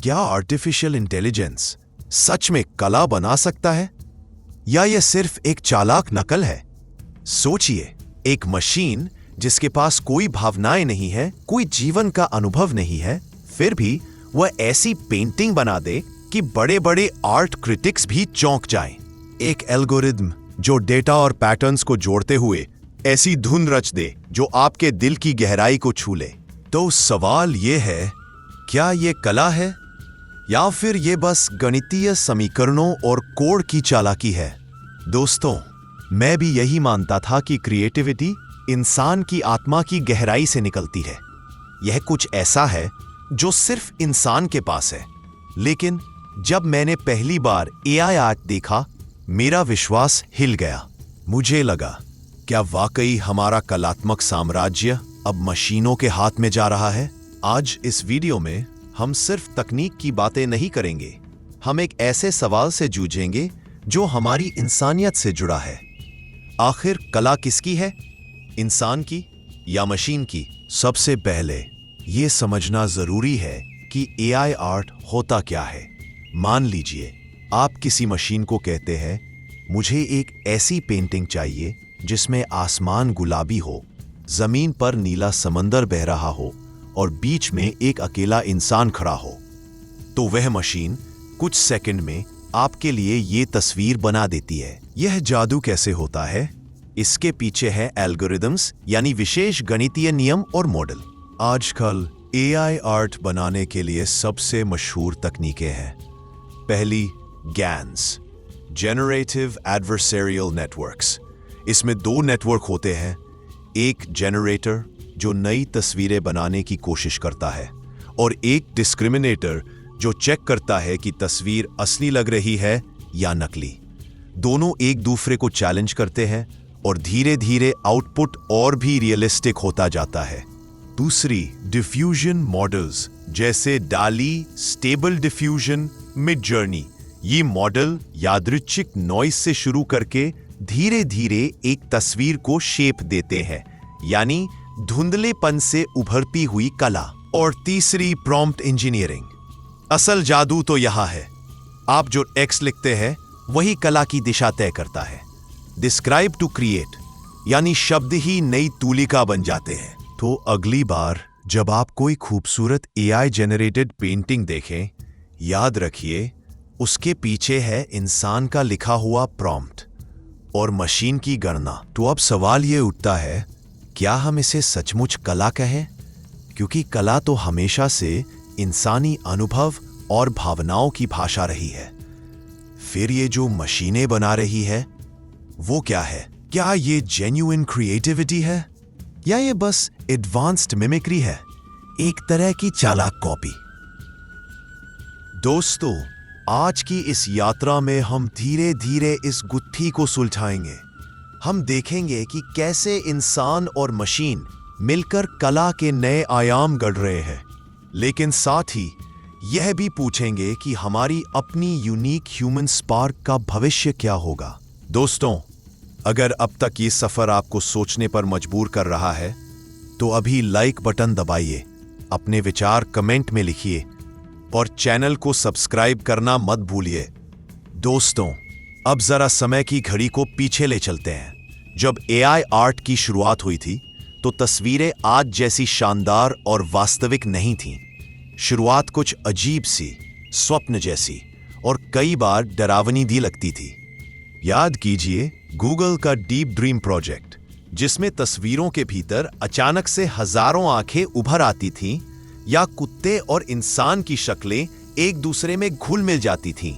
क्या artificial intelligence सच में कला बना सकता है या यह सिर्फ एक चालाक नकल है? सोचिए, एक मशीन जिसके पास कोई भावनाएं नहीं है, कोई जीवन का अनुभव नहीं है, फिर भी वह ऐसी पेंटिंग बना दे कि बड़े बड़े आर्ट क्रिटिक्स भी चौंक जाएं। एक एल्गोरिदम जो डेटा और पैटर्न्स को जोड़ते हुए ऐसी धुन रच दे जो आपके दिल की गहराई को छू ले। तो सवाल यह है, क्या यह कला है या फिर यह बस गणितीय समीकरणों और कोड की चालाकी है? दोस्तों, मैं भी यही मानता था कि क्रिएटिविटी इंसान की आत्मा की गहराई से निकलती है। यह कुछ ऐसा है जो सिर्फ इंसान के पास है। लेकिन जब मैंने पहली बार एआई आर्ट देखा, मेरा विश्वास हिल गया। मुझे लगा, क्या वाकई हमारा कलात्मक साम्राज्य अब मशीनों के हाथ में जा रहा है? आज इस वीडियो में हम सिर्फ तकनीक की बातें नहीं करेंगे, हम एक ऐसे सवाल से जूझेंगे जो हमारी इंसानियत से जुड़ा है। आखिर कला किसकी है, इंसान की या मशीन की? सबसे पहले ये समझना जरूरी है कि एआई आर्ट होता क्या है। मान लीजिए आप किसी मशीन को कहते हैं, मुझे एक ऐसी पेंटिंग चाहिए जिसमें आसमान गुलाबी हो, जमीन पर नीला समंदर बह रहा हो और बीच में एक अकेला इंसान खड़ा हो। तो वह मशीन कुछ सेकंड में आपके लिए ये तस्वीर बना देती है। यह जादू कैसे होता है? इसके पीछे है एल्गोरिदम्स, यानी विशेष गणितीय नियम और मॉडल। आजकल एआई आर्ट बनाने के लिए सबसे मशहूर तकनीकें हैं। पहली, गैन्स, जनरेटिव एडवर्सरियल नेटवर्क्स। इसमें दो नेटवर्क होते हैं, एक जनरेटर जो नई तस्वीरें बनाने की कोशिश करता है और एक डिस्क्रिमिनेटर जो चेक करता है कि तस्वीर असली लग रही है या नकली। दोनों एक दूसरे को चैलेंज करते हैं और धीरे धीरे आउटपुट और भी रियलिस्टिक होता जाता है। दूसरी, डिफ्यूजन मॉडल्स, जैसे डाली, स्टेबल डिफ्यूजन, मिडजर्नी। ये मॉडल यादृच्छिक नॉइस से शुरू करके धीरे धीरे एक तस्वीर को शेप देते हैं, यानी धुंधलेपन से उभरती हुई कला। और तीसरी, प्रॉम्प्ट इंजीनियरिंग। असल जादू तो यहां है, आप जो टेक्स्ट लिखते हैं वही कला की दिशा तय करता है। डिस्क्राइब टू क्रिएट, यानी शब्द ही नई तूलिका बन जाते हैं। तो अगली बार जब आप कोई खूबसूरत एआई जनरेटेड पेंटिंग देखें, याद रखिए उसके पीछे है इंसान का लिखा हुआ प्रॉम्प्ट और मशीन की गणना। तो अब सवाल ये उठता है, क्या हम इसे सचमुच कला कहें? क्योंकि कला तो हमेशा से इंसानी अनुभव और भावनाओं की भाषा रही है। फिर ये जो मशीनें बना रही है वो क्या है? क्या ये जेन्युइन क्रिएटिविटी है या ये बस एडवांस्ड मिमिक्री है, एक तरह की चालाक कॉपी? दोस्तों, आज की इस यात्रा में हम धीरे धीरे इस गुत्थी को सुलझाएंगे। हम देखेंगे कि कैसे इंसान और मशीन मिलकर कला के नए आयाम गढ़ रहे हैं, लेकिन साथ ही यह भी पूछेंगे कि हमारी अपनी यूनिक ह्यूमन स्पार्क का भविष्य क्या होगा। दोस्तों, अगर अब तक ये सफर आपको सोचने पर मजबूर कर रहा है तो अभी लाइक बटन दबाइए, अपने विचार कमेंट में लिखिए और चैनल को सब्सक्राइब करना मत भूलिए। दोस्तों, अब जरा समय की घड़ी को पीछे ले चलते हैं। जब एआई आर्ट की शुरुआत हुई थी तो तस्वीरें आज जैसी शानदार और वास्तविक नहीं थीं। शुरुआत कुछ अजीब सी, स्वप्न जैसी और कई बार डरावनी भी लगती थी। याद कीजिए गूगल का डीप ड्रीम प्रोजेक्ट, जिसमें तस्वीरों के भीतर अचानक से हजारों आंखें उभर आती थीं या कुत्ते और इंसान की शक्लें एक दूसरे में घुल मिल जाती थीं।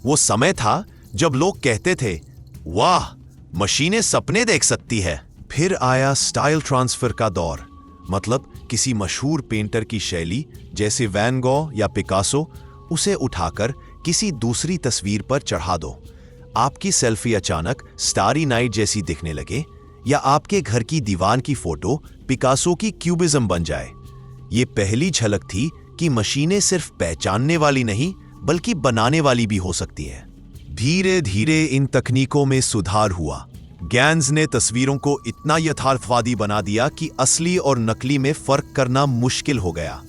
वो समय था जब लोग कहते थे, वाह, मशीनें सपने देख सकती है। फिर आया स्टाइल ट्रांसफर का दौर, मतलब किसी मशहूर पेंटर की शैली जैसे वैन गॉ या पिकासो, उसे उठाकर किसी दूसरी तस्वीर पर चढ़ा दो। आपकी सेल्फी अचानक स्टारी नाइट जैसी दिखने लगे या आपके घर की दीवार की फोटो पिकासो की क्यूबिज्म बन जाए। ये पहली झलक थी कि मशीनें सिर्फ पहचानने वाली नहीं बल्कि बनाने वाली भी हो सकती हैं। धीरे धीरे इन तकनीकों में सुधार हुआ। गैन्स ने तस्वीरों को इतना यथार्थवादी बना दिया कि असली और नकली में फर्क करना मुश्किल हो गया।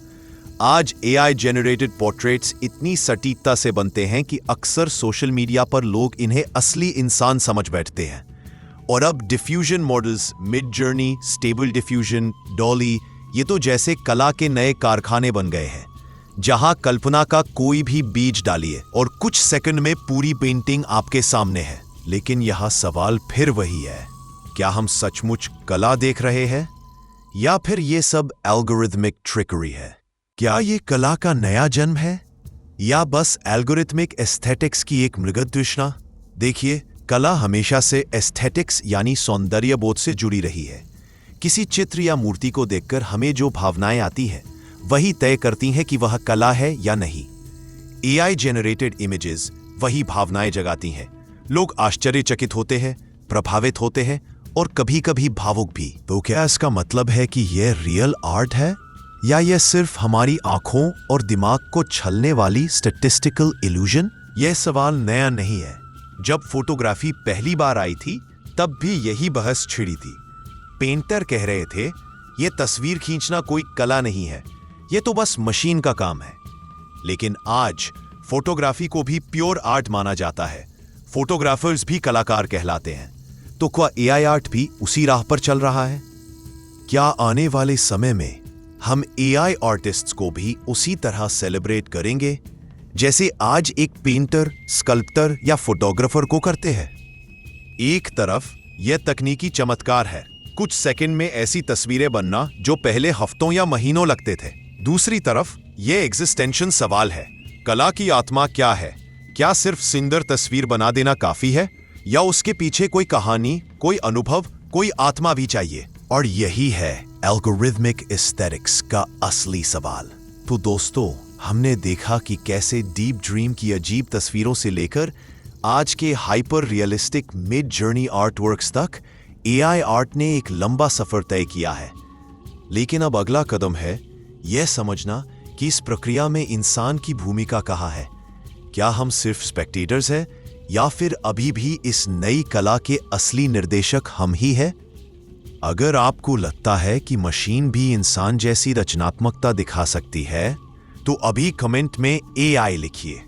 आज एआई जेनरेटेड पोर्ट्रेट्स इतनी सटीकता से बनते हैं कि अक्सर सोशल मीडिया पर लोग इन्हें असली इंसान समझ बैठते हैं। और अब diffusion models, mid journey, stable diffusion, Dolly, ये तो जैसे कला के नए कारखाने बन गए हैं, जहां कल्पना का कोई भी बीज डालिए और कुछ सेकंड में पूरी पेंटिंग आपके सामने है। लेकिन यह सवाल फिर वही है, क्या हम सचमुच कला देख रहे हैं या फिर ये सब एल्गोरिथमिक ट्रिकरी है? क्या ये कला का नया जन्म है या बस एल्गोरिथमिक एस्थेटिक्स की एक मृगत तृष्णा? देखिए, कला हमेशा से एस्थेटिक्स यानी सौंदर्य बोध से जुड़ी रही है। किसी चित्र या मूर्ति को देखकर हमें जो भावनाएं आती हैं, वही तय करती हैं कि वह कला है या नहीं। एआई जेनरेटेड इमेजेस वही भावनाएं जगाती हैं। लोग आश्चर्यचकित होते हैं, प्रभावित होते हैं और कभी-कभी भावुक भी। तो क्या इसका मतलब है कि यह रियल आर्ट है या यह सिर्फ हमारी आंखों और दिमाग को छलने वाली स्टैटिस्टिकल इल्यूजन? यह सवाल नया नहीं है। जब फोटोग्राफी पहली बार आई थी, तब भी यही बहस छिड़ी थी। पेंटर कह रहे थे, यह तस्वीर खींचना कोई कला नहीं है, यह तो बस मशीन का काम है। लेकिन आज फोटोग्राफी को भी प्योर आर्ट माना जाता है। फोटोग्राफर्स भी कलाकार कहलाते हैं। तो क्या एआई आर्ट भी उसी राह पर चल रहा है? क्या आने वाले समय में हम एआई आर्टिस्ट्स को भी उसी तरह सेलिब्रेट करेंगे जैसे आज एक पेंटर, स्कल्प्टर या फोटोग्राफर को करते हैं? एक तरफ यह तकनीकी चमत्कार है, कुछ सेकंड में ऐसी तस्वीरें बनना जो पहले हफ्तों या महीनों लगते थे। दूसरी तरफ यह एग्जिस्टेंशियल सवाल है, कला की आत्मा क्या है? क्या सिर्फ सुंदर तस्वीर बना देना काफी है या उसके पीछे कोई कहानी, कोई अनुभव, कोई आत्मा भी चाहिए? और यही है एल्गोरिथमिक एस्थेटिक्स का असली सवाल। तो दोस्तों, हमने देखा कि कैसे डीप ड्रीम की अजीब तस्वीरों से लेकर आज के hyper realistic mid journey artworks तक एआई आर्ट ने एक लंबा सफर तय किया है। लेकिन अब अगला कदम है यह समझना कि इस प्रक्रिया में इंसान की भूमिका कहाँ है। क्या हम सिर्फ स्पेक्टेटर्स हैं या फिर अभी भी इस नई कला के असली निर्देशक हम ही हैं? अगर आपको लगता है कि मशीन भी इंसान जैसी रचनात्मकता दिखा सकती है, तो अभी कमेंट में एआई लिखिए।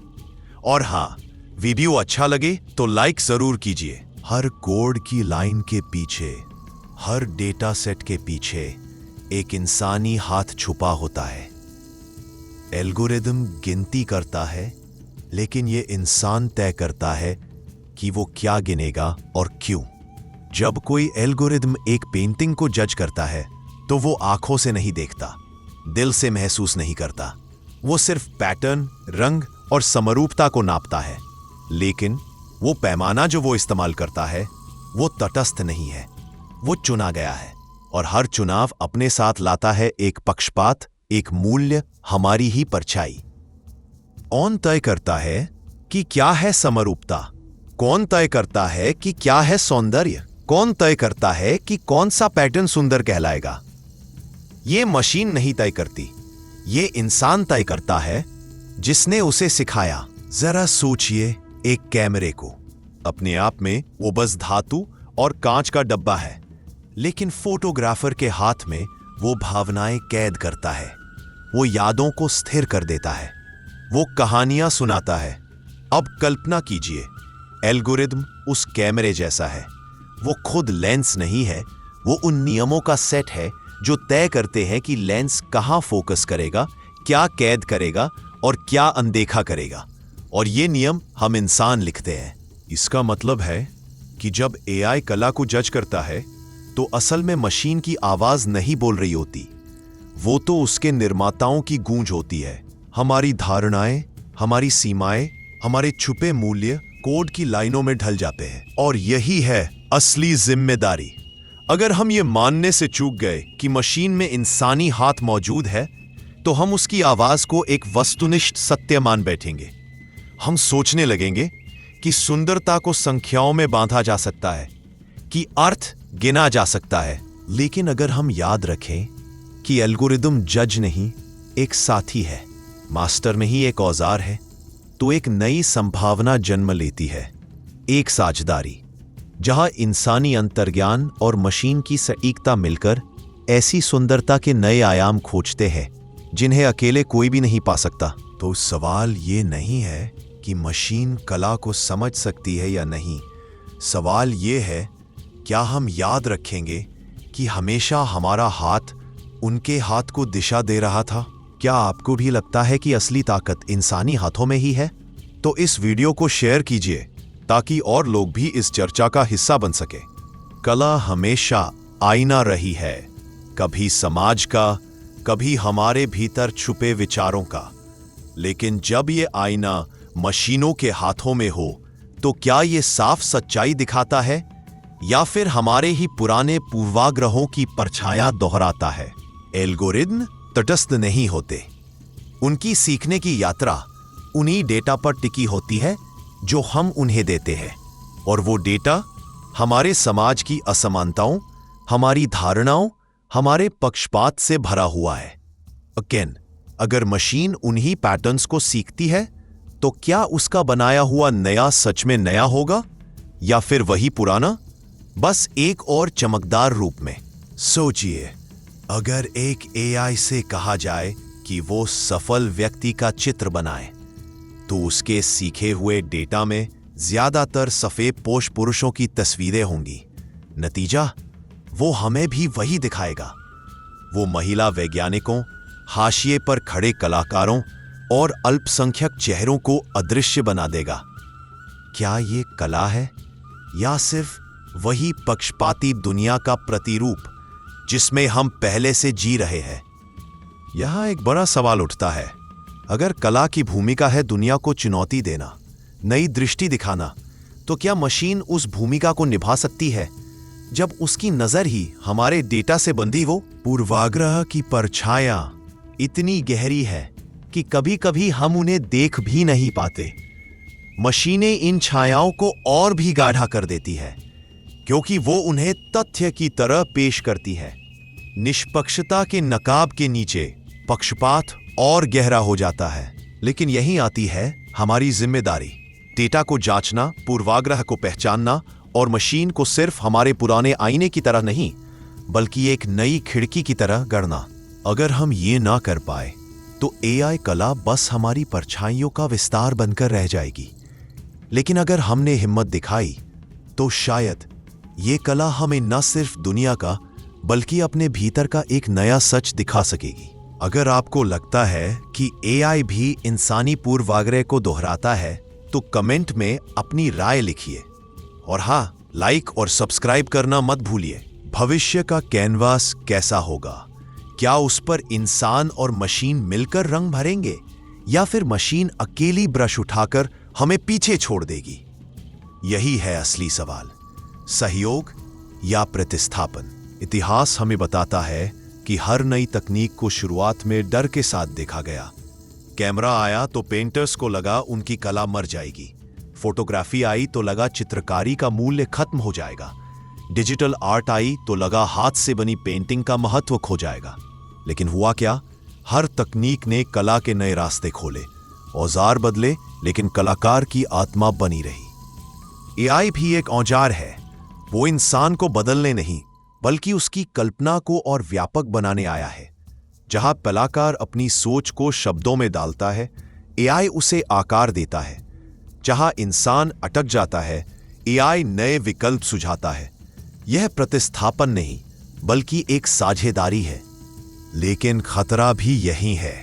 और हाँ, वीडियो अच्छा लगे तो लाइक जरूर कीजिए। हर कोड की लाइन के पीछे, हर डेटा सेट के पीछे एक इंसानी हाथ छुपा होता है। एल्गोरिदम गिनती करता है, लेकिन ये इंसान तय करता है कि वो क्या गिनेगा और क्यों। जब कोई एल्गोरिदम एक पेंटिंग को जज करता है, तो वो आंखों से नहीं देखता, दिल से महसूस नहीं करता। वो सिर्फ पैटर्न, रंग और समरूपता को नापता है। लेकिन वो पैमाना जो वो इस्तेमाल करता है, वो तटस्थ नहीं है, वो चुना गया है। और हर चुनाव अपने साथ लाता है एक पक्षपात, एक मूल्य, हमारी ही परछाई। कौन तय करता है कि क्या है समरूपता? कौन तय करता है कि क्या है सौंदर्य? कौन तय करता है कि कौन सा पैटर्न सुंदर कहलाएगा? ये मशीन नहीं तय करती, ये इंसान तय करता है जिसने उसे सिखाया। जरा सोचिए, एक कैमरे को अपने आप में वो बस धातु और कांच का डब्बा है, लेकिन फोटोग्राफर के हाथ में वो भावनाएं कैद करता है, वो यादों को स्थिर कर देता है, वो कहानियां सुनाता है। अब कल्पना कीजिए, एल्गोरिदम उस कैमरे जैसा है। वो खुद लेंस नहीं है, वो उन नियमों का सेट है जो तय करते हैं कि लेंस कहां फोकस करेगा, क्या कैद करेगा और क्या अनदेखा करेगा। और ये नियम हम इंसान लिखते हैं। इसका मतलब है कि जब एआई कला को जज करता है, तो असल में मशीन की आवाज नहीं बोल रही होती, वो तो उसके निर्माताओं की गूंज होती है। हमारी धारणाएं, हमारी सीमाएं, हमारे छुपे मूल्य कोड की लाइनों में ढल जाते हैं। और यही है असली जिम्मेदारी। अगर हम ये मानने से चूक गए कि मशीन में इंसानी हाथ मौजूद है, तो हम उसकी आवाज को एक वस्तुनिष्ठ सत्य मान बैठेंगे। हम सोचने लगेंगे कि सुंदरता को संख्याओं में बांधा जा सकता है, कि अर्थ गिना जा सकता है। लेकिन अगर हम याद रखें कि एल्गोरिदम जज नहीं, एक साथी है, मास्टर में ही एक औजार है, तो एक नई संभावना जन्म लेती है, एक साझेदारी, जहां इंसानी अंतर्ज्ञान और मशीन की सटीकता मिलकर ऐसी सुंदरता के नए आयाम खोजते हैं जिन्हें अकेले कोई भी नहीं पा सकता। तो सवाल ये नहीं है कि मशीन कला को समझ सकती है या नहीं। सवाल ये है, क्या हम याद रखेंगे कि हमेशा हमारा हाथ उनके हाथ को दिशा दे रहा था? क्या आपको भी लगता है कि असली ताकत इंसानी हाथों में ही है? तो इस वीडियो को शेयर कीजिए ताकि और लोग भी इस चर्चा का हिस्सा बन सके। कला हमेशा आईना रही है, कभी समाज का, कभी हमारे भीतर छुपे विचारों का। लेकिन जब ये आईना मशीनों के हाथों में हो तो क्या ये साफ सच्चाई दिखाता है या फिर हमारे ही पुराने पूर्वाग्रहों की परछाया दोहराता है? एल्गोरिदम तटस्थ नहीं होते। उनकी सीखने की यात्रा उन्हीं डेटा पर टिकी होती है जो हम उन्हें देते हैं, और वो डेटा हमारे समाज की असमानताओं, हमारी धारणाओं, हमारे पक्षपात से भरा हुआ है। अगेन, अगर मशीन उन्हीं पैटर्न्स को सीखती है तो क्या उसका बनाया हुआ नया सच में नया होगा या फिर वही पुराना, बस एक और चमकदार रूप में? सोचिए, अगर एक एआई से कहा जाए कि वो सफल व्यक्ति का चित्र बनाए, तो उसके सीखे हुए डेटा में ज्यादातर सफेद पोश पुरुषों की तस्वीरें होंगी। नतीजा, वो हमें भी वही दिखाएगा। वो महिला वैज्ञानिकों, हाशिए पर खड़े कलाकारों और अल्पसंख्यक चेहरों को अदृश्य बना देगा। क्या ये कला है या सिर्फ वही पक्षपाती दुनिया का प्रतिरूप जिसमें हम पहले से जी रहे हैं? यहां एक बड़ा सवाल उठता है। अगर कला की भूमिका है दुनिया को चुनौती देना, नई दृष्टि दिखाना, तो क्या मशीन उस भूमिका को निभा सकती है जब उसकी नजर ही हमारे डेटा से बंधी हो? पूर्वाग्रह की परछाया इतनी गहरी है कि कभी कभी हम उन्हें देख भी नहीं पाते। मशीनें इन छायाओं को और भी गाढ़ा कर देती है क्योंकि वो उन्हें तथ्य की तरह पेश करती है। निष्पक्षता के नकाब के नीचे पक्षपात और गहरा हो जाता है। लेकिन यहीं आती है हमारी जिम्मेदारी, डेटा को जांचना, पूर्वाग्रह को पहचानना और मशीन को सिर्फ हमारे पुराने आईने की तरह नहीं बल्कि एक नई खिड़की की तरह गढ़ना। अगर हम ये ना कर पाए तो एआई कला बस हमारी परछाइयों का विस्तार बनकर रह जाएगी। लेकिन अगर हमने हिम्मत दिखाई तो शायद ये कला हमें न सिर्फ दुनिया का बल्कि अपने भीतर का एक नया सच दिखा सकेगी। अगर आपको लगता है कि एआई भी इंसानी पूर्वाग्रह को दोहराता है तो कमेंट में अपनी राय लिखिए, और हाँ, लाइक और सब्सक्राइब करना मत भूलिए। भविष्य का कैनवास कैसा होगा? क्या उस पर इंसान और मशीन मिलकर रंग भरेंगे या फिर मशीन अकेली ब्रश उठाकर हमें पीछे छोड़ देगी? यही है असली सवाल, सहयोग या प्रतिस्थापन। इतिहास हमें बताता है कि हर नई तकनीक को शुरुआत में डर के साथ देखा गया। कैमरा आया तो पेंटर्स को लगा उनकी कला मर जाएगी। फोटोग्राफी आई तो लगा चित्रकारी का मूल्य खत्म हो जाएगा। डिजिटल आर्ट आई तो लगा हाथ से बनी पेंटिंग का महत्व खो जाएगा। लेकिन हुआ क्या? हर तकनीक ने कला के नए रास्ते खोले। औजार बदले लेकिन कलाकार की आत्मा बनी रही। एआई भी एक औजार है। वो इंसान को बदलने नहीं बल्कि उसकी कल्पना को और व्यापक बनाने आया है। जहां कलाकार अपनी सोच को शब्दों में डालता है, एआई उसे आकार देता है। जहां इंसान अटक जाता है, एआई नए विकल्प सुझाता है। यह प्रतिस्थापन नहीं बल्कि एक साझेदारी है। लेकिन खतरा भी यही है।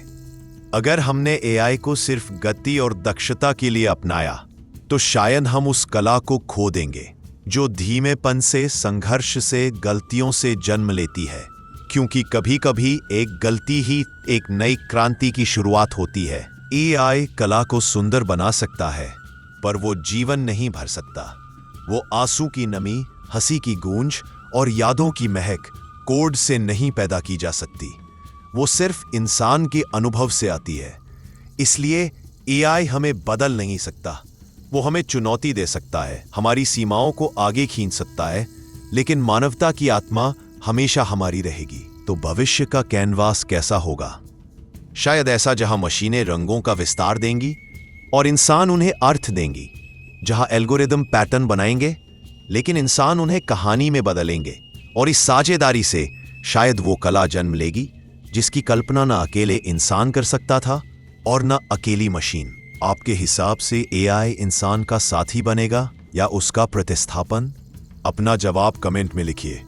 अगर हमने एआई को सिर्फ गति और दक्षता के लिए अपनाया तो शायद हम उस कला को खो देंगे जो धीमेपन से, संघर्ष से, गलतियों से जन्म लेती है। क्योंकि कभी कभी एक गलती ही एक नई क्रांति की शुरुआत होती है। एआई कला को सुंदर बना सकता है पर वो जीवन नहीं भर सकता। वो आंसू की नमी, हंसी की गूंज और यादों की महक कोड से नहीं पैदा की जा सकती। वो सिर्फ इंसान के अनुभव से आती है। इसलिए एआई हमें बदल नहीं सकता। वो हमें चुनौती दे सकता है, हमारी सीमाओं को आगे खींच सकता है, लेकिन मानवता की आत्मा हमेशा हमारी रहेगी। तो भविष्य का कैनवास कैसा होगा? शायद ऐसा जहां मशीनें रंगों का विस्तार देंगी और इंसान उन्हें अर्थ देंगी। जहां एल्गोरिदम पैटर्न बनाएंगे लेकिन इंसान उन्हें कहानी में बदलेंगे। और इस साझेदारी से शायद वो कला जन्म लेगी जिसकी कल्पना न अकेले इंसान कर सकता था और न अकेली मशीन। आपके हिसाब से एआई इंसान का साथी बनेगा या उसका प्रतिस्थापन? अपना जवाब कमेंट में लिखिए।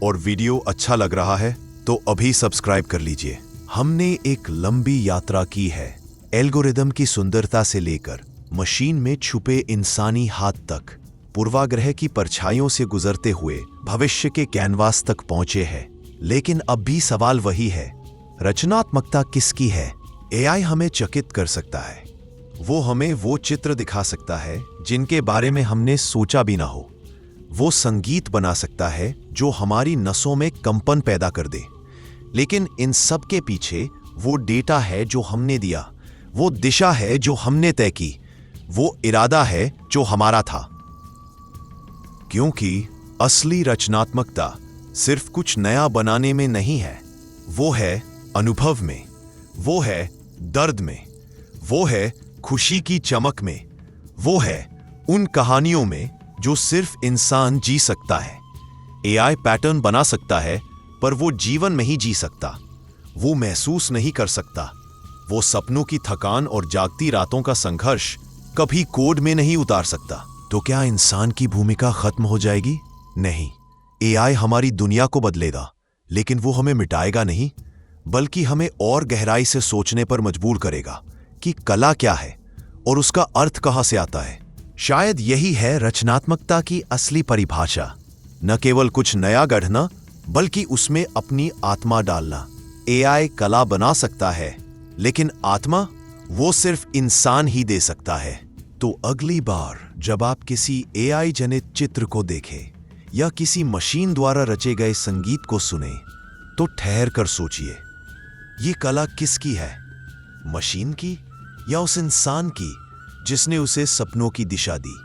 और वीडियो अच्छा लग रहा है तो अभी सब्सक्राइब कर लीजिए। हमने एक लंबी यात्रा की है, एल्गोरिदम की सुंदरता से लेकर मशीन में छुपे इंसानी हाथ तक, पूर्वाग्रह की परछाइयों से गुजरते हुए भविष्य के कैनवास तक पहुंचे हैं। लेकिन अब भी सवाल वही है, रचनात्मकता किसकी है? एआई हमें चकित कर सकता है, वो हमें वो चित्र दिखा सकता है जिनके बारे में हमने सोचा भी ना हो। वो संगीत बना सकता है जो हमारी नसों में कंपन पैदा कर दे। लेकिन इन सब के पीछे वो डेटा है जो हमने दिया, वो दिशा है जो हमने तय की, वो इरादा है जो हमारा था। क्योंकि असली रचनात्मकता सिर्फ कुछ नया बनाने में नहीं है, वो है अनुभव में, वो है दर्द में, वो है खुशी की चमक में, वो है उन कहानियों में जो सिर्फ इंसान जी सकता है। एआई पैटर्न बना सकता है पर वो जीवन में ही जी सकता, वो महसूस नहीं कर सकता, वो सपनों की थकान और जागती रातों का संघर्ष कभी कोड में नहीं उतार सकता। तो क्या इंसान की भूमिका खत्म हो जाएगी? नहीं, एआई हमारी दुनिया को बदलेगा, लेकिन वो हमें मिटाएगा नहीं, बल्कि हमें और गहराई से सोचने पर मजबूर करेगा कि कला क्या है और उसका अर्थ कहां से आता है। शायद यही है रचनात्मकता की असली परिभाषा, न केवल कुछ नया गढ़ना, बल्कि उसमें अपनी आत्मा डालना। एआई कला बना सकता है, लेकिन आत्मा वो सिर्फ इंसान ही दे सकता है। तो अगली बार जब आप किसी एआई जनित चित्र को देखें या किसी मशीन द्वारा रचे गए संगीत को सुने, तो ठहर कर सोचिए, ये कला किसकी है? मशीन की या उस इंसान की जिसने उसे सपनों की दिशा दी?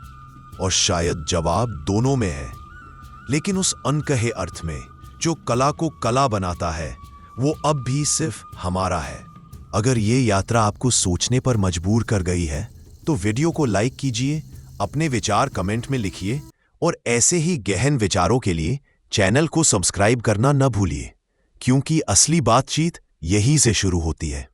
और शायद जवाब दोनों में है, लेकिन उस अनकहे अर्थ में जो कला को कला बनाता है, वो अब भी सिर्फ हमारा है। अगर ये यात्रा आपको सोचने पर मजबूर कर गई है तो वीडियो को लाइक कीजिए, अपने विचार कमेंट में लिखिए और ऐसे ही गहन विचारों के लिए चैनल को सब्सक्राइब करना न भूलिए, क्योंकि असली बातचीत यहीं से शुरू होती है।